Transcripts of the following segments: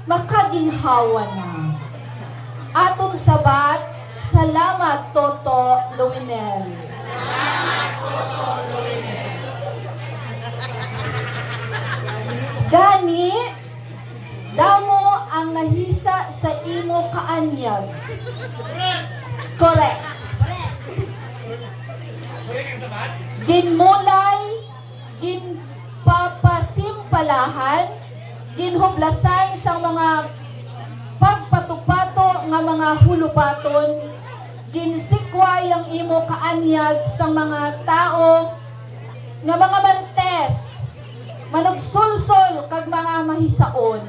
makaginhawa na. Atong sabat, salamat Toto Luinel. Gani, damo ang nahisa sa imo kaanyag. Correct. Ginmulay, ginpapasimpalahan, ginhublasan sa mga pagpatupato nga mga hulubaton, ginsikway ang imo kaanyag sa mga tao nga mga martes, manugsulsol kag mga mahisaon.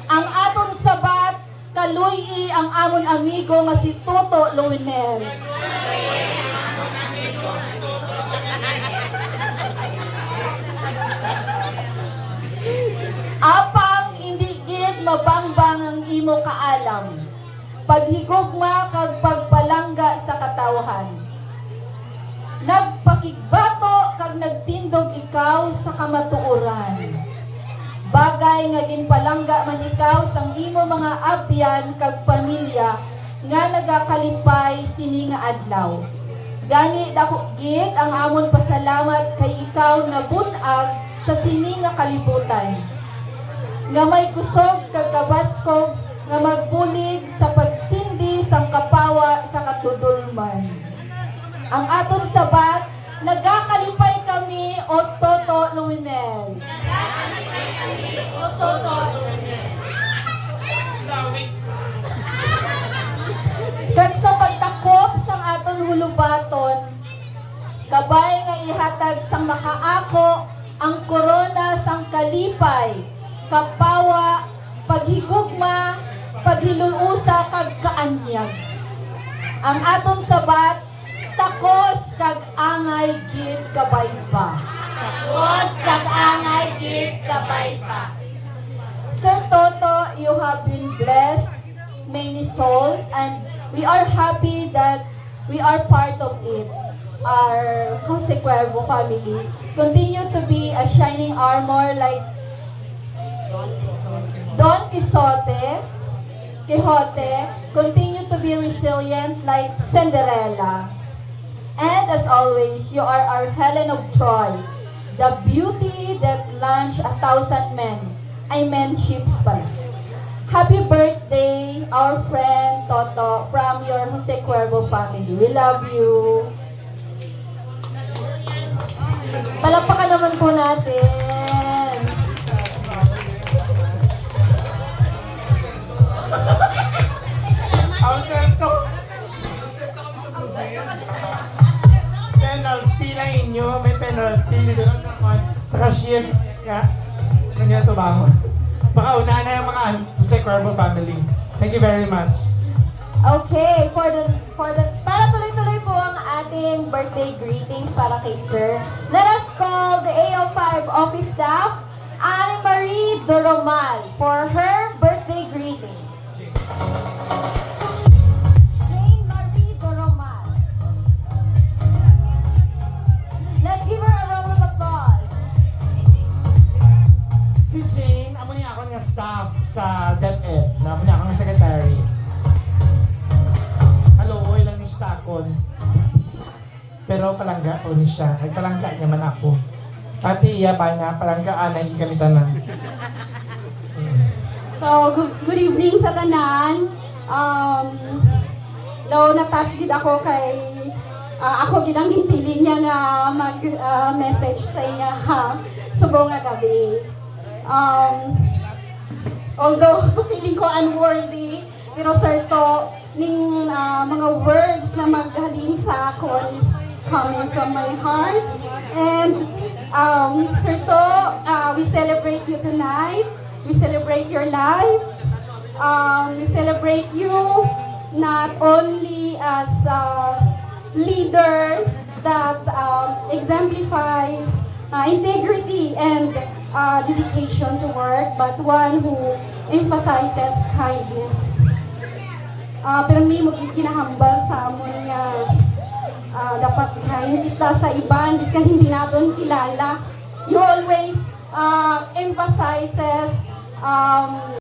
Ang aton sabat, kaluy ang amon amigo nga si Toto Luinel. Apang hindi gid mabangbang ang imo kaalam, paghigugma kag pagpalangga sa katawhan. Nagpakigbato kag nagtindog ikaw sa kamatuoran. Bagay nga ginpalangga man ikaw sang imo mga abyan kag pamilya nga nagakalipay sini nga adlaw. Gani dako gid ang amon pasalamat kay ikaw na bunag sa sini nga kalibutan. Nga may kusog kag kabaskog nga magbulig sa pagsindi sang kapawa sa katudulman. Ang aton sabat, nagakalipay kami o Toto Luinel. Nagakalipay kami o Toto Luinel. Kag sa pagtakop sang aton hulubaton, kabay nga ihatag sang makaako ang korona sang kalipay, kapawa, paghigugma, paghilulusa kag kaanyag. Ang aton sabat, takos kag angay gid kabay pa. Takos kag angay gid kabay pa. Sir Toto, you have been blessed many souls and we are happy that we are part of it. Our Jose Cuervo family continue to be a shining armor like Don Quixote, continue to be resilient like Cinderella. And as always, you are our Helen of Troy, the beauty that launched 1,000 men. I meant ships pala. Happy birthday, our friend Toto from your Jose Cuervo family. We love you. Palakpakan naman po natin. Ang sento. Penalty lang inyo. May penalty dito lang sa cashier. Kaya, nandiyan ito bangon. Baka una na yung mga Jose Cuervo family. Thank you very much. Okay, para tuloy-tuloy po ang ating birthday greetings para kay Sir. Let us call the AO5 office staff, Anne Marie Doromal, for her birthday greetings. Jane Marie Doromal. Let's give her a round of applause. Si Jane, amo niya ako nga staff sa DepEd. Amo niya ako nga secretary. Haluoy lang ni Sakon. Pero palangga po ni siya. Ay palangga niya man ako. Pati iya pa na palanggaan ay kami tanan. So, good evening sa tanan. Daw na-touch gid ako kay ako gid ang ginpili niya nga mag-message sa iya subong nga gabi. Although feeling ko unworthy, pero Sir To, ning mga words na maghalin sa akon is coming from my heart. And Sir To, we celebrate you tonight. We celebrate your life. We celebrate you not only as a leader that exemplifies integrity and dedication to work, but one who emphasizes kindness. Pero may kinahambal sa amon nga dapat kain kita sa iban biskan hindi naton kilala. You always emphasizes